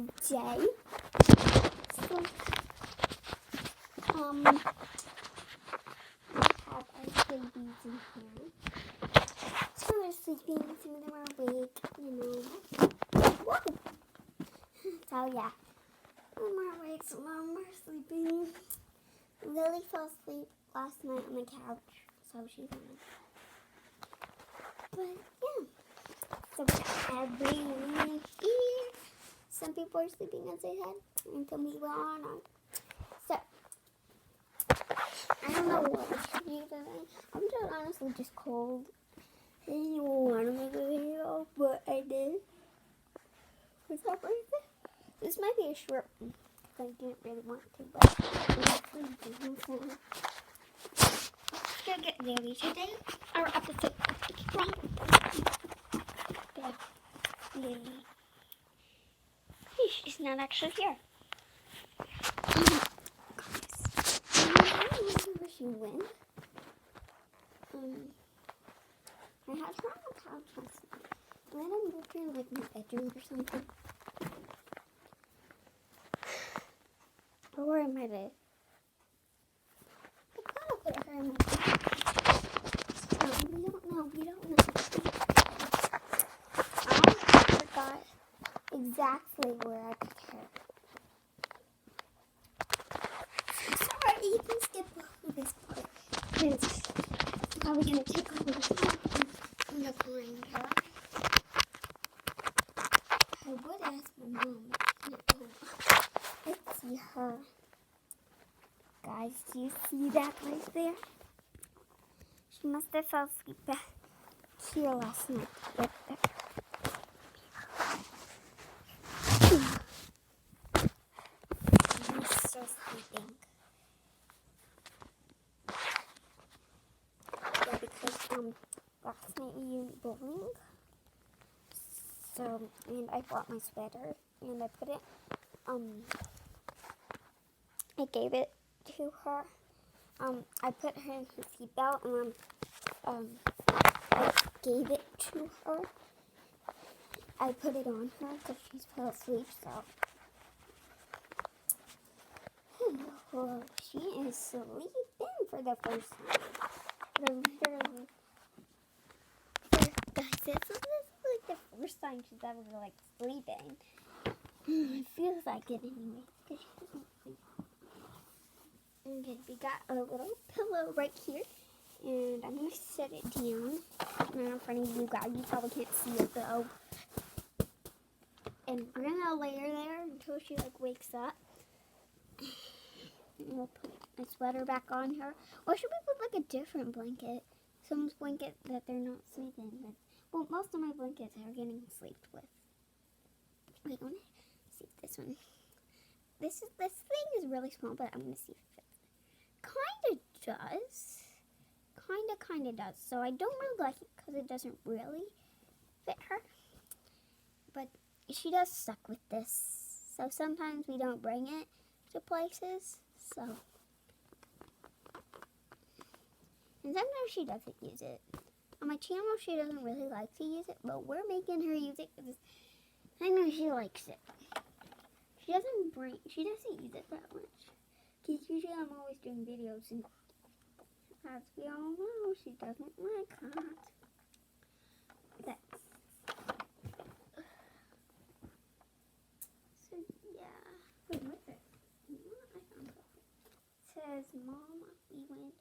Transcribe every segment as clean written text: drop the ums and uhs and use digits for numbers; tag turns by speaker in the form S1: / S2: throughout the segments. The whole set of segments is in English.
S1: today. So, I have our babies in here. Some are sleeping, some of them are awake, Whoa. So yeah, some are awake, some of them are sleeping. Lily fell asleep last night on the couch, so she's on it. But yeah, so everyone here. Some people are sleeping, as I said, and some people are not. So I don't know what I should do today. I'm just honestly just cold. I didn't even want to make a video, but I did. For some reason. This might be a short one, because I didn't really want to, but I'm actually doing so. Let's go get Lily today. Our episode from Lily. She's not actually here. I don't know where she went. I had her on the couch last night. And then I moved her in like my bedroom or something. Or where am I at? I kind of put her in my bedroom. We don't know. I forgot exactly where I put her. Sorry, you can skip over this part. It's probably going to take a little time. I'm going to find her. I would ask my mom, but I can't. Let's see her. Guys, do you see that right there? She must have fell asleep back here last night. Right there. She's still sleeping. Yeah, because last night we went bowling. So, and I brought my sweater and I put it, I gave it to her. I put her in her seatbelt and I gave it to her. I put it on her because she fell asleep, so. Oh, she is sleeping for the first time. Literally. Guys, this is like the first time she's ever like sleeping. It feels like it anyway, because she doesn't sleep. Okay, we got a little pillow right here, and I'm going to set it down in front of you guys. You probably can't see it though. And we're going to lay her there until she like wakes up. And we'll put my sweater back on her. Or should we put like a different blanket? Some blanket that they're not sleeping with. Well, most of my blankets are getting slept with. Wait, I want to see this one. This thing is really small, but I'm going to see if it fits. Kind of does. So I don't really like it because it doesn't really fit her. But she does suck with this. So sometimes we don't bring it to places. So. And sometimes she doesn't use it. On my channel, she doesn't really like to use it, but we're making her use it because I know she likes it. She doesn't use it that much. Because usually I'm always doing videos, and as we all know, she doesn't like that. So, yeah. Wait, what's this? I found it. It says, Mom, we went.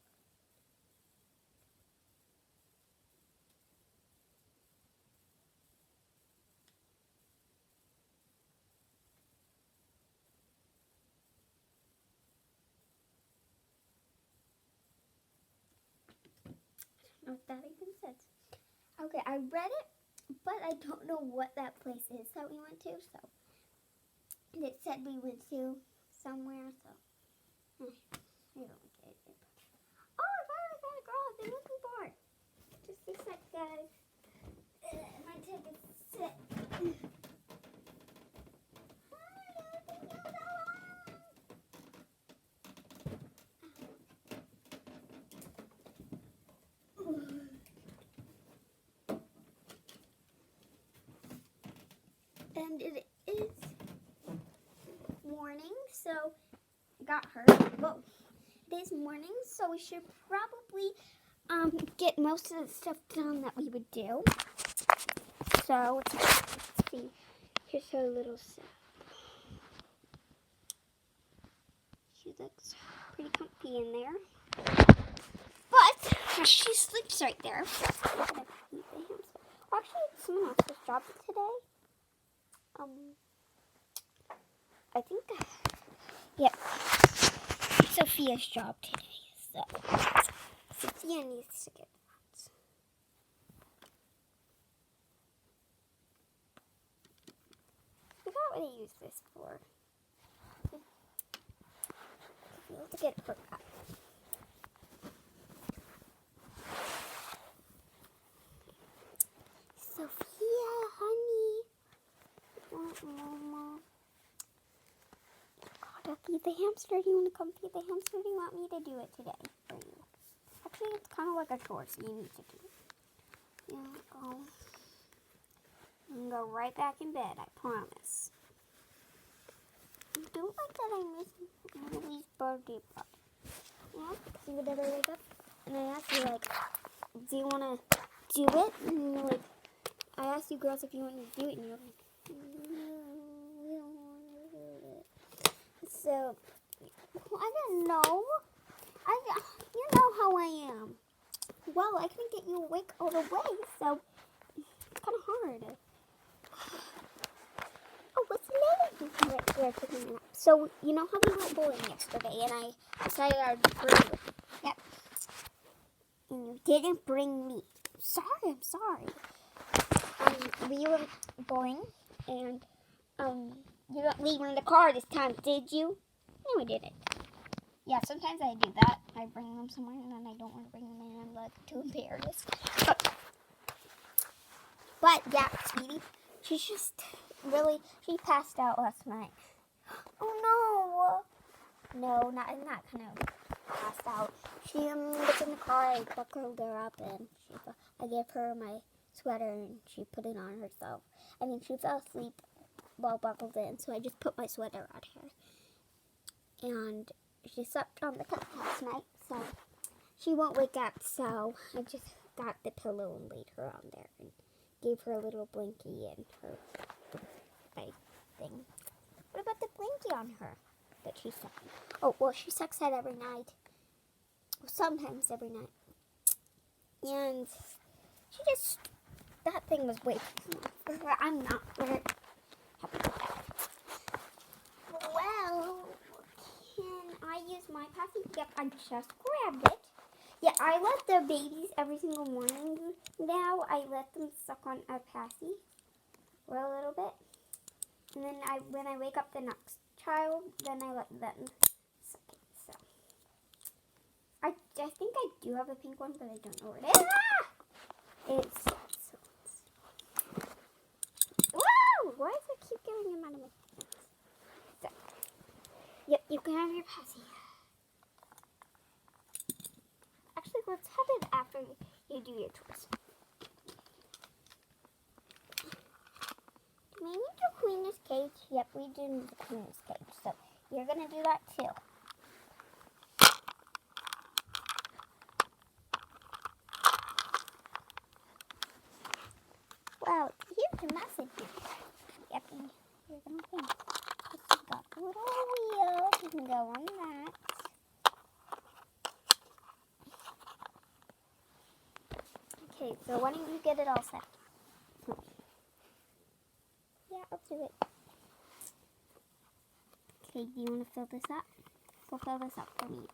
S1: I don't know what that even says. Okay, I read it, but I don't know what that place is that we went to, so. And it said we went to somewhere, so. I don't get it. Oh, I finally found a girl I've been looking for. Just a sec, guys. It might take a sec. And it is so I got her. Whoa. It is morning, so we should probably get most of the stuff done that we would do. So let's see. Here's her little set. She looks pretty comfy in there. But she sleeps right there. Actually, it's someone else's job today. I think, yep, Sophia's job today. So Sophia needs to get that. I forgot what I used this for. I need to get her up. Sophia, honey. Mama. God, feed the hamster. Do you want to come feed the hamster? Do you want me to do it today for you? Actually, it's kind of like a chore, so you need to do it. Yeah, go. You can go right back in bed, I promise. I don't like that I missed Lily's birthday party. Yeah, because you would never wake up. And I asked you, like, do you want to do it? And you're like, I asked you girls if you want to do it, and you're like, no, we don't want to do it. So, I don't know. You know how I am. Well, I couldn't get you awake all the way, so it's kind of hard. Oh, what's Lily doing right here taking a nap? So, you know how we went bowling yesterday, and I decided I'd bring you. Yep. And you didn't bring me. I'm sorry. We were bowling, and you didn't leave me in the car this time, did you? No, we didn't. Yeah, sometimes I do that. I bring them somewhere, and then I don't want to bring them in. I'm like too embarrassed. But yeah, sweetie, she passed out last night. Oh no! No, not kind of passed out. She was in the car. I buckled her up, and I gave her my sweater, and she put it on herself. I mean, she fell asleep while buckled in, so I just put my sweater on her. And she slept on the couch last night, so she won't wake up. So I just got the pillow and laid her on there and gave her a little blankie and her thing. What about the blankie on her that she sucked? Oh, well, she sucks that every night. Sometimes every night. And that thing was way too small for her. I'm not very happy with that. Well, can I use my passy? Yep, I just grabbed it. Yeah, I let the babies every single morning now. I let them suck on a passy for a little bit. And then when I wake up the next child, then I let them suck it. So I think I do have a pink one, but I don't know where it is. Ah! Whoa! Why does it keep getting him out of my hands? So, yep, you can have your passy. Actually, let's have it after you do your chores. Do we need to clean this cage? Yep, we do need to clean this cage. So you're going to do that too. Wow, here's a message. Yep, and you're going to clean it. It's got a little wheel. You can go on that. Okay, so why don't you get it all set? Yeah, I'll do it. Okay, do you want to fill this up? Go fill this up for me.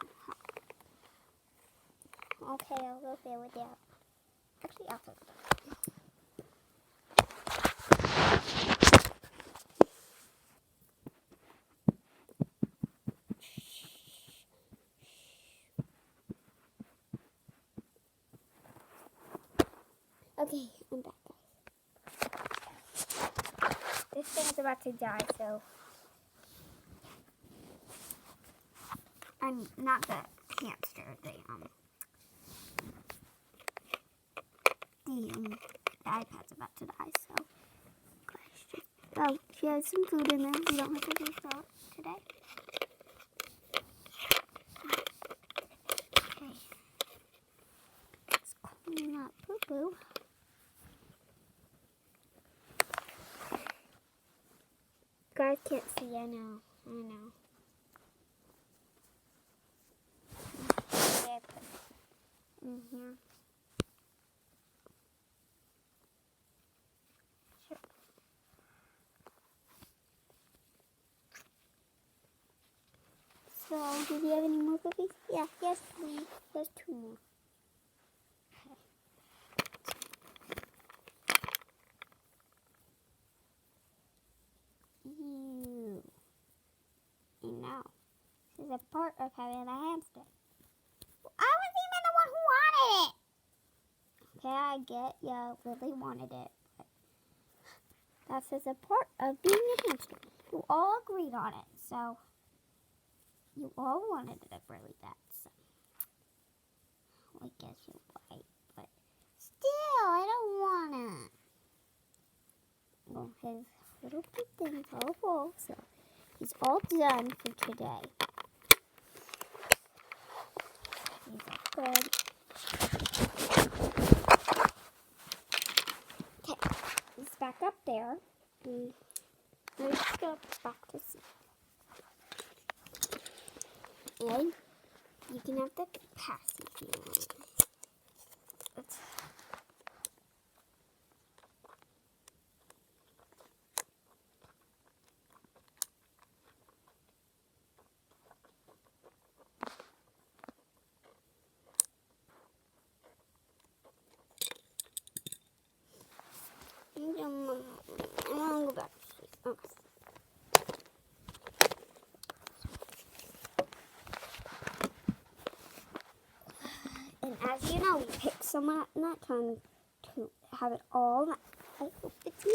S1: Okay, I'll go fill it up. Actually, I'll fill it up. Okay, I'm back, guys. This thing's about to die, so I'm not the hamster. The iPad's about to die, so oh, she has some food in there. We don't have to do that today. blue. Guys can't see, I know. Okay, I put it in here. Sure. So, do we have any more cookies? Yeah, yes, please. There's 2 more. Ew. And now, this is a part of having a hamster. I was even the one who wanted it. Okay, I get, yeah, Lily wanted it. But that's just a part of being a hamster. You all agreed on it, so you all wanted it really bad. So I guess you're right, but still, I don't want it. Well, his little pig thing's all full, so he's all done for today. He's all good. Okay, he's back up there. Let's go back to sleep. And you can have the pass if you want. I'm gonna go back to sleep. Oops. And as you know, we picked someone at night time to have it all night. I hope it's